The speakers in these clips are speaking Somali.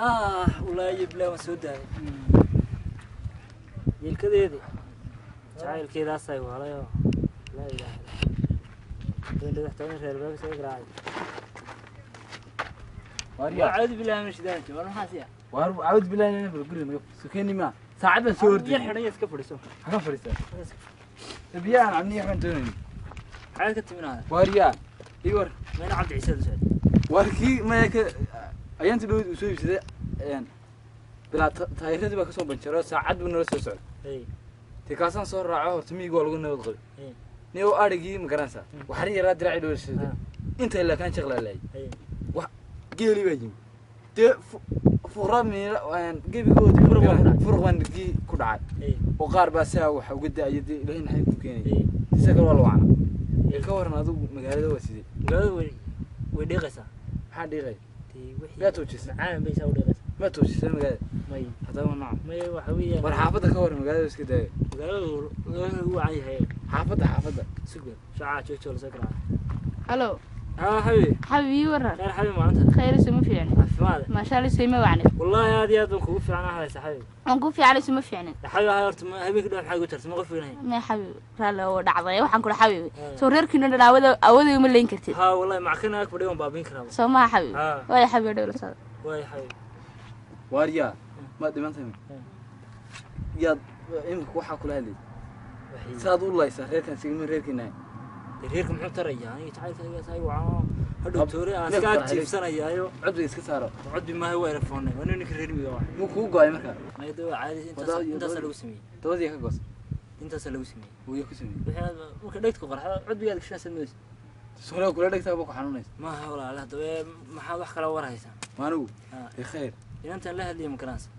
والله يبلا وسوداء يلكذي جايل كذا سايو على لا إله إلا الله تحتاج غير بس يقرأ وأعوذ بالله من الشيطان الرجيم وأنا حاسيا وأعوذ بالله من الشيطان سكيني ما ساعدنا سورتي يحرق يسكفر يسوق حنا فريسة بيان عمني إحنا توني حاجة كتير من هذا واريا يور ما أنا عبد عيسى الزاد واركي ما يك أيام تلو يسوي كذا يعني بلا تايرة تبقى كسون بنشرة ساعد ونرسل سعر تكاسان صور رعاه تمي يقول قلنا يدخل نيو أرجي مكرنسا وحري راد رعي دول شيء أنت اللي كان شغله لي قيلي بيجي ت فرامي يعني جيبي قوتي فرغان دقي كدعات وقارب أساوح وقد أيدي لين حيكون كيني تسكر والله عنا الكورن هذا مقالة وسيدي قالوا ودي غسا حد يغير لا توجس عالم بيساوي غسا ما توجس أنا مقالة ماي هذا هو نعم ماي وحوية مرحبا كورن مقالة بس كده قالوا هو عاي هاي حافظة سكر ساعة شو سكر الو حبيبي حبيبي ورا خير حبيبي ما انت خير اسمه في يعني ماذا ما شاء الله سيما وعني والله هذه هذا كوف انا هذا حبيبي نقول في على اسمه في يعني حبيبي هايرت هبيك دحين حاجه ترسم قفينا ما حبيبي رالا هو دعضي waxaan kula xabiibi soo reerkiina awada uma leen kartid ها والله ما كنا كبديون بابين كرا soo ma xabiibi way xabiibi dhawlsada way حبيبي واريا ما دمنتهم يا إمك وحى كل هذه ساد الله يسهل ريركن سيجمن ريركنا ريركم محط رجعني تعال ساي وعام هذا دكتوري أنا سكات جيب سنة يايو عدي إسكساره عدي ما هو يعرفونه وأنا نكرر بيه واحد مو كوجا يا مركا ما يدو عادي أنت سلوسمي توزي كقص أنت سلوسمي ويا كسمي بحال ممكن ديك تقرأ عدي قال شو اسمه سهولة كل ديك تابوك حنونيس ما هو لا ده ما حد وحكي له ورا هيسا ما نو بخير إذا أنت له هذه مكرانس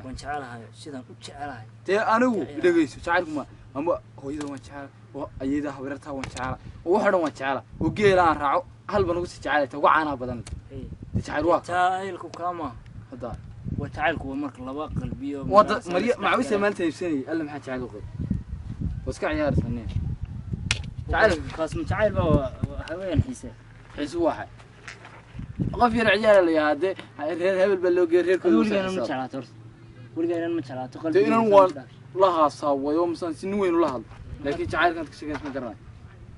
وانشعلها شيء وانشعلها تي أنا دقيس شعرك ما أما هو إذا وانشعل وأيده حبرتها وانشعل وواحد وانشعل وجيل أنا راعو هل بنقص شعله توقعنا بدن تشعل واقع تعالكوا كاما هذا وتعالكوا مرك الله قلبي وضع مريء معوسة ما أنت يسني ألا ما حد شعله غير وسكع يا رسالة تعال خاص متعال بقى هوين حساب حس واحد غفير العيال اللي هذا هبل بلوجي غير كل ولي أنا متشعلات ورث ولي أنا متشعلات قلبي إنه لها صاوة يوم سنوين ولها لكن تعال كانت كشكل اسمه قرناي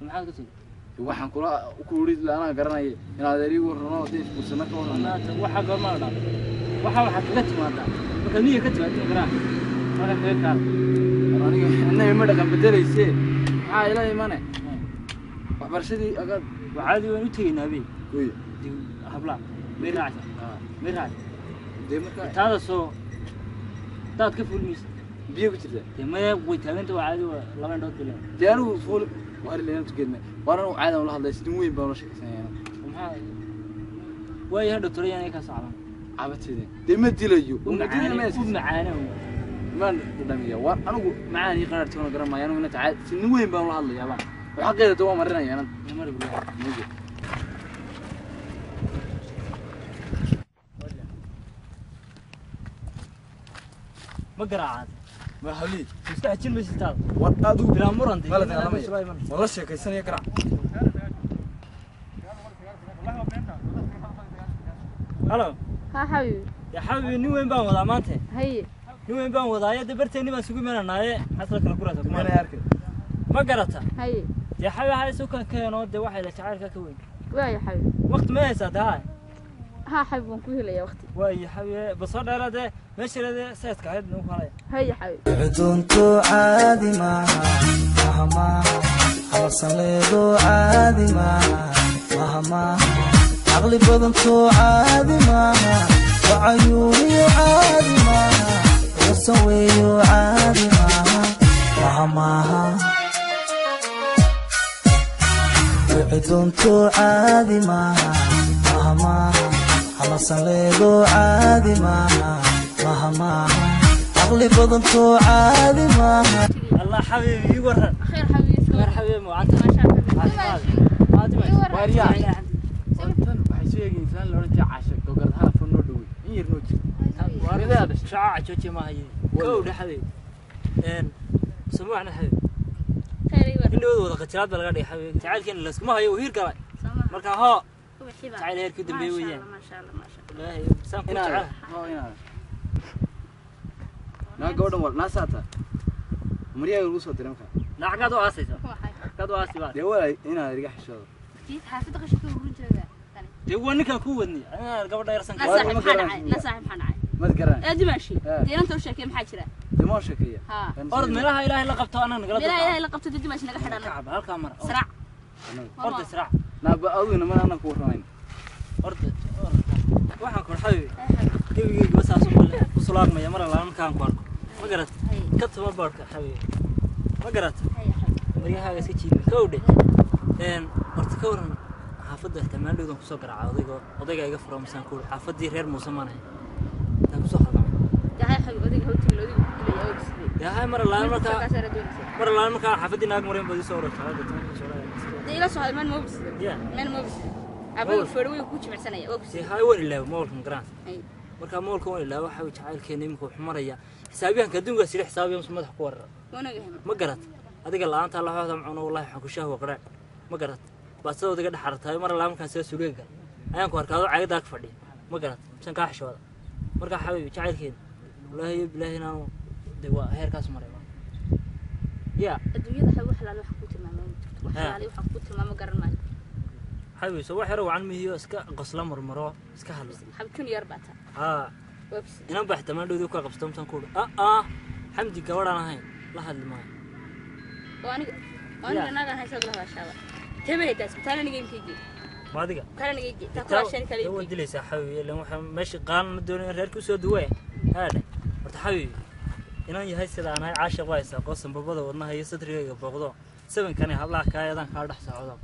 ما حد قلت waxaan ku wariid la ana garanay in adeerigu warno deed ku sanad oo waxa goorma la waxa kaga timaada marka niyo ka timaada garaa wala kaga kaar aniga inay ma dhaqan bedelaysay waxa ila iimane waxbarashadii agad waxaadi waan u tageynaa bay way habla meeraacay marka taada soo taad ka fulmis biyo ku jirta ma way taaganta waxaadi laba indhood kale diyaanu fuul وهل اللي نمت قدمه وأنا عادة ولا هذا يصير وين بقول شيء ثاني ويا هذا ترى يعني كسران عبتي دي ما تدليو معانا ما قدامي وأنا أقول معاني قررت وأنا قرر ما يعني وأنا تعال سن وين بقول هذا يا بان وحقيقة دوام مرنا يعني ما أدري نجي ما قرأت ما حولي مستحيل بس تاب وأدو بلا مرن ما لا والله شيء كيسان يقرأ هلا ها حبيبي يا حبيبي نوين بان وضع مانته هي نوين بان وضع يا دبرتني ما سوق مننا نايه حصلك الكرة ما أنا أركض ما قرأتها هي يا حبيبي هاي سوكا كانوا ده واحد لشعارك كوين ويا حبيبي وقت ما يسعد هاي ها حبيبي نكوي لي وقتي ويا حبيبي بصدر هذا ماشي هذا سيسك هاد نوك عليه هي حبيبي عدونتو عادي مهما حصليدو عادي مهما عقلي بدنتو عادي وعيوني عادي وسويو عادي مهما عدونتو عادي مهما حصليدو عادي مهما عقلي بدنتو عادي الله حبيبي يورن خير حبيبي خير حبيبي وعنت ما شاء الله واريا وانتن وحيسوي إنسان لو رجع عشق وقرد هلا فنور دوي إيه رنوج وارد هذا شعاع شوتي ما هي كود حبيبي إن سمعنا حبيبي خير إنه هو قتلات بالغدي حبيبي تعال كن لسه ما هي وهير كمان مركا ها تعال هير كده بيويان ما شاء الله لا هي سام كنت إنا إنا نا قودن ولا ناساتا مريا يلوسو درمك لا عقد واسيسا عقد واسي بس دي ولا إنا رجع حشود كيف حافظ قشك ورجله دي ونك كودني أنا قبل يرسم لا صاحب حنعي لا صاحب حنعي ما تقرأ ادي ماشي دي انت وش كم حاجره دموشك هي ها أرض ملاها إله إلا قبته أنا نقلت لا اله لقبت دي ماشي نقا خدانا كعب هالكاميرا سرع أرض سرع نا بأذن ما أنا كورين أرض waxaan ku xabibi gabiga wasaas u sulaaqmay mar la aan ku arko ma garat ka tuma barka xabibi ma garat mariyahaaga iska jiibay kowdhe horta ka waran xaafadda tamaandhowdan ku soo garaacay odayga iga furo misaan ku xaafadii reer Muuse maanay taa ku soo xadamay yaa xabibi odayga hawtiga loo dilay oo sidii yaa mar la marka xaafadii naag mareen badi soo rartay ila soo hayman ma bisida yaa man ma bisida abal fadhiyo ku jimicsanaya oo si hay wan ilaa moolkan garan marka moolkan wan ilaa waxa uu jacaylkeena imika wuxuu maraya xisaabiyanka adduunka sida xisaabiyan madax ku warar ma garat adiga laanta la hawada macno wallahi waxaan ku shahwa qaraa ma garat baasada adiga dhaxartay mar la markaan soo suuleega ayaan ku arkaado caagada ka fadhiyo ma garat san ka xishooda marka xabibi jacaylkeena wallahi billahi inaan dewa heerkaas maray ya adduunyada waxa wax la wax ku tilmaamay wax ku tilmaamo garan maayo حبيبي سوى حلو عن مهيو اسكا قصلا مرمرو اسكا هلا حبكون يربعتا وبس انا بحتمل دو كا قبستم تان كود حمدي كوران هاي لا هاد ما وانا انا هاي سوغلا شابا تبي داس تانا نيجي كيجي ما دقه كان نيجي تاكل عشان كلي هو دليس حبيبي لان waxa meeshi qaan doon reerku soo duway haada horta xabibi inaan yahay sida aan caashiq waysa qosan babada wadnaha iyo sadrigayga booqdo saban kan hadla kaayadan ka dhax socdo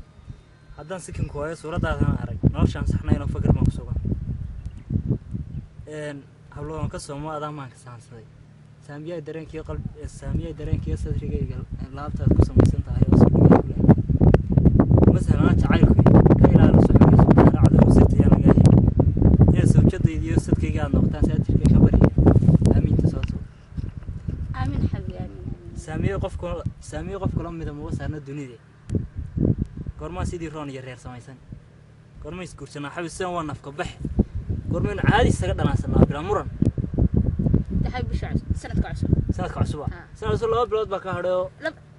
haddaan sikin ku waayo suuradaadana arag noloshaan saxnayno fakir ma ku sugan habloon ka soo maadaan maan ka saansaday saamiyay dareenkii sadrigayga laabtaad ku samaysan tahay oo soo مثلا jacaylku ka ilaalo suxuuso raacdo wasirtiyan laga yahay sawjadayda iyo sadkayga aad noqotaan saadkayga ka bariya aaminta sooto aamin xabibi saamiyo qofku la mid ah ma saarna dunida gorma sidii roon iyo reer samaysan gorma isguursanaa xabisan waa nafka bax gorma caadi isaga dhanaansanaa bila muran taxab bishaas sanadka cusub sanadka laba bilood baa ka hadhayo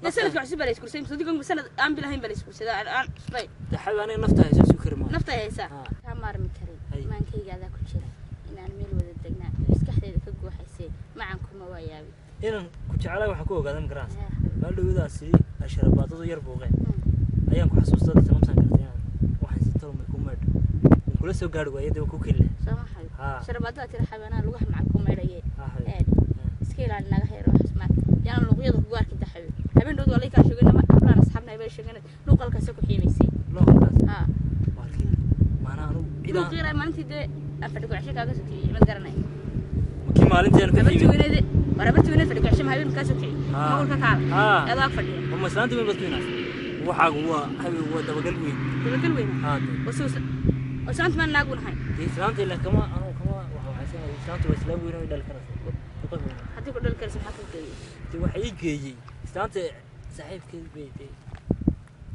la sanadka cusub baa la isku sayay sadiqan sanad aan bilahayn baa la isku sayay aan bay taxab aniga nafta hayso soo karimo nafta haysa ka maarmi karin maankayga aad ku jira inaan meel wada degnaa maskaxdeeda ka gooxaysay macaan kuma waayaabi inaan ku jecelahay waxa ku ogaadan garaas bal dhawadaasi asharabaadadu yar buuqeen ayaan ku xasuustaa tamamsan kartaa waxaan si toos ku meedho kula soo gaar waayay ku kille samaxay sharabaadada tira xabaana lagu xamac ku meedhayay iska ilaalin naga heero xismaad yaan luqyada ku gaarkin taxawi habeen dhow walay ka sheegay ma ablaan asxaabna ay sheegeen luqalkaas ku xiimaysay luqalkaas warkii maana anu ila qira maalintii afadhigo casho kaaga soo kiyay ma garanay markii maalintii aan ku xiimay warabti weynay fadhigo casho habeen ka soo kiyay mawlka kaal adaa fadhiyo uma saanta meel badkiinaas waxa uu habeen wada dabagal weyn وسانت ما ناقول هاي. إسلامتي لك كما أنا كما وحسين إسلامتي وإسلام وين ويدل كرس. حتى يقول دل كرس محاكم كذي. تي وحيد كذي. إسلامتي صحيح كذي بيتي.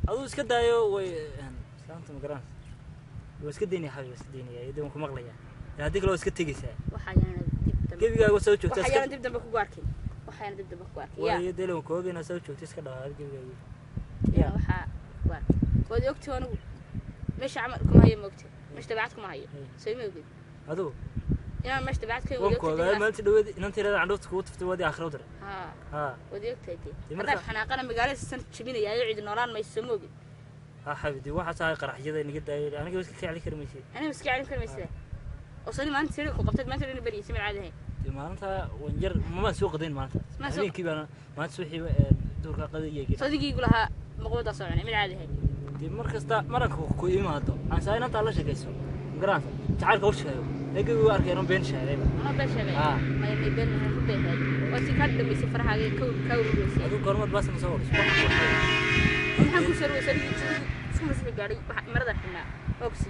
أدو إسكت دايو و إسلامتي مقران. وإسكت حاجة إسكت يدوم كم أغلية. هذيك لو إسكت تيجي ساعة. وحيانا دب. كيف يقول سوي شو تسكت؟ وحيانا دب دبك واركين. وحيانا دب دبك واركين. وهي دلهم كوجي نسوي شو تسكت هذا كيف يقول. يا وح وارك. ودي وقت وأنا مش عملكم هاي موقتي. مش تبعتكم هاي سوي موجود هذو يا مش تبعتك ودي ما أنت دوّد إن أنت رأي عندك تقول تفتودي آخر ودر ودي وقتي هذا حناقنا مقالة سنة شبينة يا يعيد النوران ما يسموه حبيبي واحد ساعة قرح جدا إني قد أنا جالس كي عليك رميسي أنا مسكي عليك رميسي وصلي ما أنت سيرك وقبضت ما أنت اللي بري سمع عادة هي ما أنت ونجر ما سوق قدين ما أنت ما سوق كيف أنا ما تسوي دور قضية كده صديقي يقولها مقبوضة صعبة من عادة هي دي مركز تا مرك كوي ما هذا أنا ساينا تعال شيء كيسو قرانة تعال كوش كيو لكن هو أركينهم بين شهرين أنا بين شهرين ما يبي بين هم بين هذي وسيكاد لما يسافر حاجة كو روسي هذا كرمات بس نصور هم كل شيء روسي شو مسوي قاري مرة دحنا أوكسي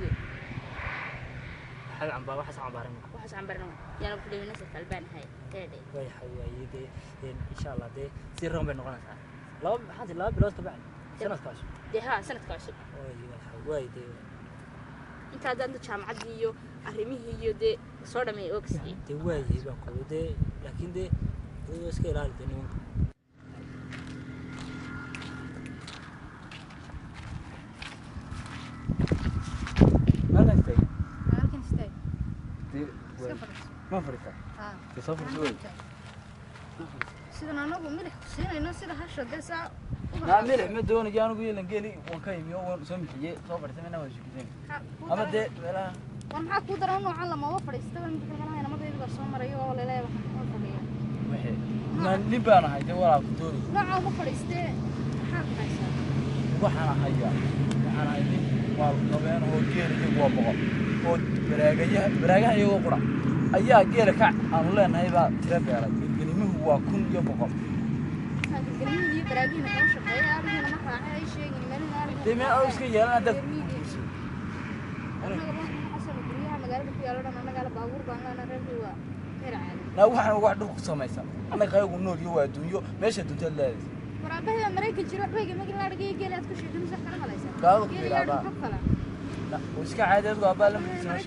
حاجة عم بقى واحد عم بارنا واحد عم بارنا يعني كل الناس البان هاي تادي ويا حبيبي دي إن شاء الله دي سيرهم بين نقطة لا حتى لا بلوز تبع سنة كاش سنة كاش وايد أنت هذا أنت شام عديو arrimihii iyo dee soo dhameeyay oo kasii dee waayay baan ku dee laakiin dee iska ilaali dee nimanka ما فرقة. تصفر شوي. سيدنا نبغى ملح سيدنا الناس سيدا هالشر ده ساعة. لا ملح مدون جانو قيل نقولي وكايم يوم سمي كذي صفر ثمانية ولا شيء كذي. أما ده ولا. وأنا حاكو ترى إنه على ما وفر يستوي مثل ما أنا ما تقدر تصوم مريو ولا لا وفر ليه. وحي. ما نبأنا هاي ده ولا كتوري. لا وفر يستوي حاكو هاي. وحنا هيا. وحنا هيا. والطبيعة هو كير يبغى بقى. هو براجع يوقع. ayaa geela ka aan leenahay baa tira beeray gelimuhu waa 1000 iyo 100 gelimuhu baraagina ka shaqeeyaa aragna ma raacay ay sheegin meelna aragna deema oo iska yeelan dad anaga ma xasan guriyaha magaalada ku yaalana anaga la baabuur baan lana reebi waa heeraan la waxaan wax dhul ku sameeysan anaga qaygu nool iyo waa adduunyo meesha dunta leedahay waraabada Mareykan jiro waxbayga ma la argay geelaad ku sheegin sax kala malaysa qaado fiirada la oo iska caadad waa baa la soo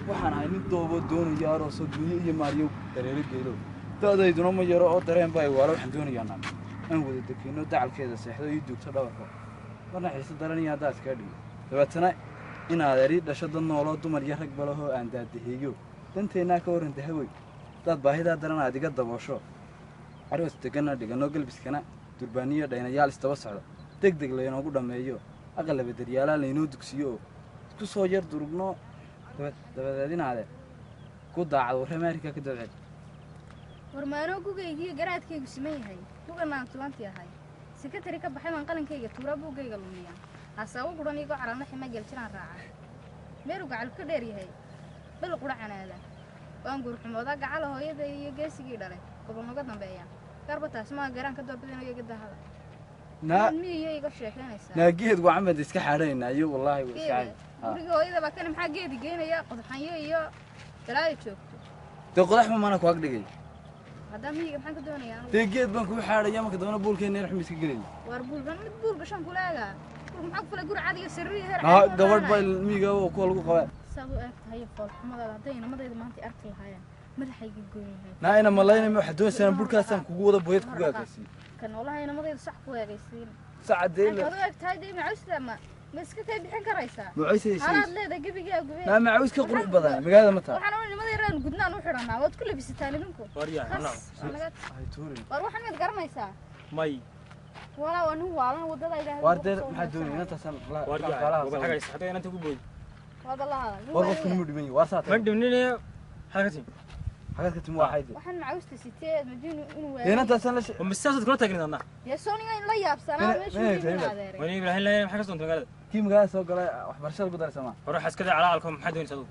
waxaan ahay mid doobo doonayo aroos duuyo iyo maariyo dareere geelo daadayduna ma yaro oo dareen bay wala waxaan doonayaa aan wada dekeeno dacalkeeda seexdo iyo dugto dhabarka marna xiiso daranaya hadaad ka dhigo dabeetana in adeeri dhashada noolo dumar iyo rag balaho aan daadaheeyo danteena ka waran dahaway dad baahida daran aad iga daboosho aroos degana dhigano galbiskana durbaaniyo dhaynayaal istaba socdo degdeg leeyno dhameeyo aqalaba daryaala leeyno dugsiyo ku soo yar durugno dabadeedinaade ku daacad war Ameerika ka dabcad warmaano gugaygiyo garaadkaygu simeeyahay kuganaan tulanti ahay secretary ka baxay man qalankayga tuura buugayga lumiya asaawo guran igo carana xima galjiraan raaca meeru gacal ka dheer yahay bal quracanaada waan gurxumooda gacal hooyada iyo geesigii dhalay gobolnoga dambeeya garbataas ma garan ka doorbideen iyaga dahada miyiga iga sheekeynaysa naageed waa Axmed iska xareynaayo wallahi waa iska guriga hooyada baa kan maxaa geedi geenaya qodxanyo iyo dalaayo joogto de qodax ma mana ku ag dhigay hadda miyiga maxaan ka doonayaa de geed baan ku xaaraya marka doona buulkeena raxmi iska galay war buulkan mid buul gashan kulaaga maxaa ku fala guri caadiga sirriye heer gabadh baa miyiga oo ku lagu qabaa sabu eegtahay fool xumada hadayna madayda maanta arki lahaayeen madaxayga gooyay naayna malayna waxa doonaysan buulkaasaan kugu wada boyad ku gaagaysi kan wallahi madayda sax ku eegaysiin saacadeen la eegtahay deema cusama مسكت بحن كريسة. معيسة. أنا لا ده جبي جا جبي. لا معويس كقرب بدن مقالة متى. وحنا ما يران قدنا نوحرنا واد كله بيستاني منكم. وريا أنا. هاي توري. وروح أنا تقرن يسا. ماي. ولا وانو ولا وده لا يده. واردر محدوني أنت سام لا. وريا. وبل حاجة يستحقين أنت تقول. هذا الله هذا. ورقة كلمة مني واسات. ما دوني حاجتين. حاجات كتير واحد. وحنا معوس تسيتين مدينة إنه. هنا أنت سنة. ومستعصد كلها تقرين أنا. يا سوني لا يابس أنا مش مدينة. وين إبراهيم لا حاجة صنت مقالة. كي مقالة سوق لا وحبرشل بدر سما. وراح أسكت على عالكم حد ينسدو.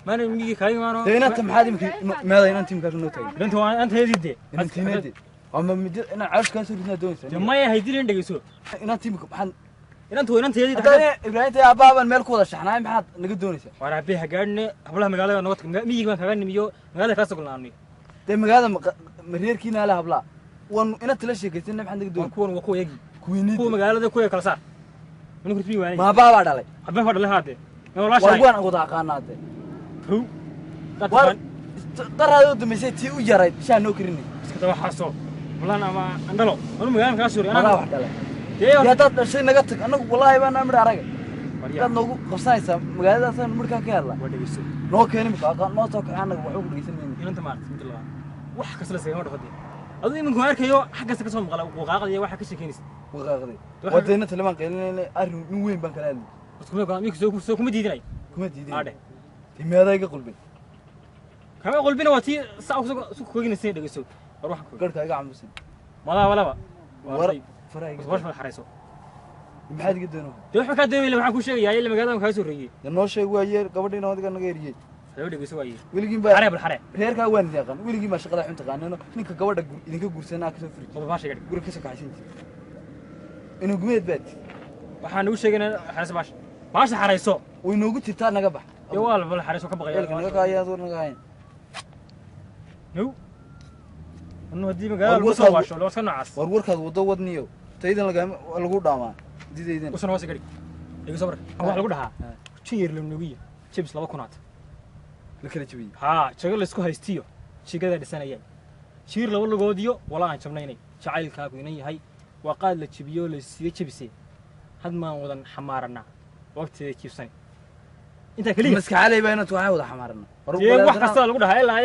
ما نمجي كاي ما نو. هنا أنت محادي ماذا هنا أنت مكان نوتاي. أنت هذي دي. أنت هندي. أما مدير أنا عارف كان سورينا دونس. ما هي هيدي اللي ندقيسو. هنا أنت محن. هنا أنت هذي. أنا إبراهيم يا بابا الملك ولا شحناي محد نقد دونس. وراح بيها قارني قبلها مقالة نوت ميجي ما كان ميجو مقالة كاسو قلنا عني. ده مقالة مرير كينا لا هبلا. وان أنا تلاشي كتير محد نقد دونس. كون وكو يجي. كويني. كو مقالة ده كوي كلا من كنت فيه ما بابا دالي. حبنا فرد له هذا. والله شاي. وأنا أقول عقانات. هو. ترى هذا دمسيتي وجريت شان نوكرني. بس كده وحاسو. والله أنا ما عندلو. أنا مقالة كاسوري. أنا واحد دالي. يا تات شيء نقطك أنا والله ما نمر عرق. كان نوقو قصايصة مقالة أصلا مركا كهلا. وديسو. نو كاني متوقع ما توقع عنك وحوق ديسن مني. أنت ما عرفت مثل الله. وح كسر سيء ما تفضي. أظن من كوارك يو حاجة سكسون مقالة وقاعد يو واحد كسر كينيس. وقاعد. ودينا تلمان قلنا أرو من وين بنكلام. بس كم يقول ميك سو كم تديني. كم تديني. هذا. في ماذا يقول بي. كم يقول بينا واتي ساق سو كوين السنة دقيسو. أروح. قرت هاي عم بسن. ولا. فراي. بس برش الحريصو. ما حد قدناه. تروح مكان دمي اللي معك وش يا اللي مقالة مكاسور رجي. لأنه شيء وياير قبل نودي كنا غيريه. سوي دقيسو أيه. ولكن بقى. حرب الحرب. غير كوين يا كان ولكن ما شغله حنت قانونه نيك قبل إنك جورسنا أكثر فريق. ما ماشي قاعد. قول كيسك عايشين. إنه قميت بيت. وحنا وش جينا حرس باش حريصو. وإنه قلت تار نجبح. يوال بالحريصو كبغي. لكن نجايا زور نجاين. نو. إنه هدي مقالة وصل باش ولا وصلنا عص. ورك هذا وضوّد نيو. تيجي لقى لقوا داما. دي. وصلنا واسق قري. iga soo marka wax lagu dhahaa jiir la nuugiyo jibs 2 kunaad la kala jabiyay ha jago la isku haystiyo jigada dhisanayay jiir laba lugoodiyo wala aan jabnaynay jacaylkaagu inay yahay waa qaad la jibiyo la siiyo jibisay had maan wadan xamaarana waqtiga jibsan inta kaliya maskaxalay baa inuu waxa wada xamaarana wax kasta lagu dhahaa ilaa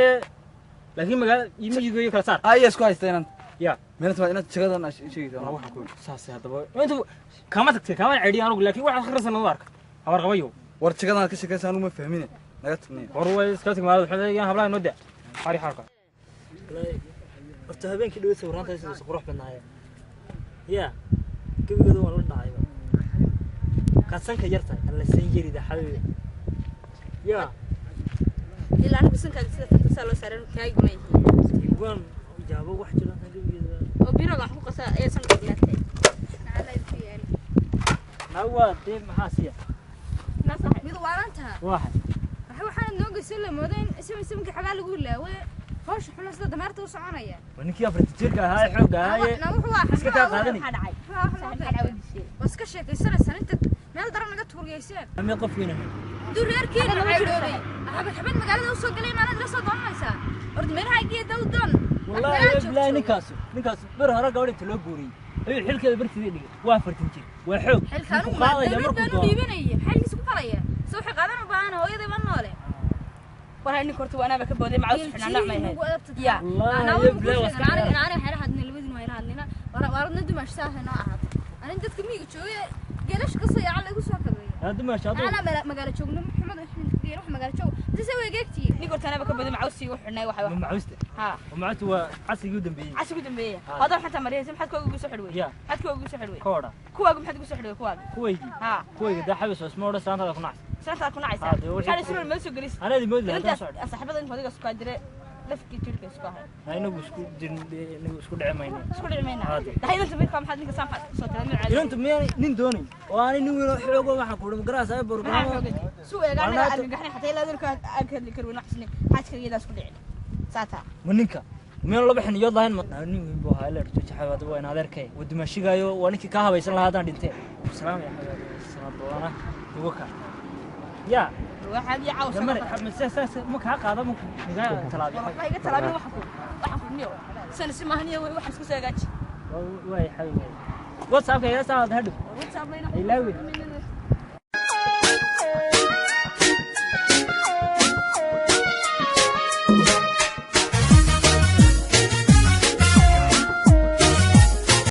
laakiin magaala imiyiga kala saar ay isku haystaan ya meelta waa inaad jagadan sheegaysaa waxaan ku saas hadaba inta kama tagtay kama ceedi anigu laakiin waxa akhrisan oo arka habar qabayo war jagadan ka sheekaysan anigu ma fahmin naga tagnay war way iska tagmaad waxaan hablaha noo daa xari xarka horta habeenkii dhaweyd sawiraanta soo qurux badnaayeen ya gabadhooda waan la dhacay kasanka yarta alla san yarida xabibi ya ilaa anigu sanka sida loo saaray kaagumay waan jaabo wax jira gabadhooda oo biro wax ku qasa ay san dhiglatay nawa tii maxaa siya nasax mid waaranta waxaan noo gasay la moodayn isma xagaa lagu laaway hoosh xulna sida dameerta u soconaya ninkii afrika jirka ahaa xoog ahaa iska taa qaadanay iska sheekaysanaysan inta meel daran naga tuurgeyseen ama qofkiina dureerkiina lagu jiroobay xabad magaalada u soo galay maanad la soo doonaysaa ordi meelaha geeda u doon wallahi bilaa ninkaas bir hore gabadha loo guuriyay ayuu xilkeeda bartidii dhigay waa fartin jir waa xoog xilkaanu qaadaya markuu dhiibanayay xilkiisa ku qalaya soo xaqadan u baahan hooyada ma noole waxa nin korto waana ka booday macaws xunaan nacmayhay ya ana xira hadna labadin waa ila hadlina waradna dumaashtaahna ahaad anin dadka miyiga joogay geelash ka soo yacal lagu soo kabay hada ma shaado ana magaalo joogno maxamed geelo wax magaalo joog disa way geegtii nin korto ana ka booday macaws si xunay waxa wax macawsta ha macawsta waa casigi u dambeeyay hada xataa mariyay maxad ka ugu soo xidhway maxad ka ugu soo xidhway kooda kuwaagu maxad ugu soo xidhway kuwaygi daa xabis isma wada saanta ku nacay saanta ku nacay waxaan isla ma soo galis ana di mood la saxibada in fadiga isku dire lafki jirka isku ahay aynagu isku dhimayna dahaydanta midka maxad ninka saamxad soo talay inta miyay nin doonay oo aan nin weyn oo xoog waxaan ku dhum garaas ay borgamo suu eegaan argagaxna xataa ilaa dalka aan ka likar wanaag xisni xajkayda isku dhicin saata maninka meel laba xiniyo lahayn nin weyn buu ahaa leer jaxaad waa in adeerkay waduma shigayo waa ninkii ka habaysan lahaa hadaan dhintay salaam ya xabaab وكا يا واحد يعاوز ما كهقاده ما نجا تلابي ما يجي تلابي وحكو نيو سنة سماه نيو واحد سكسي قاش واي حبيبي واتساب كيا ساعة هادو واتساب لينا إلاوي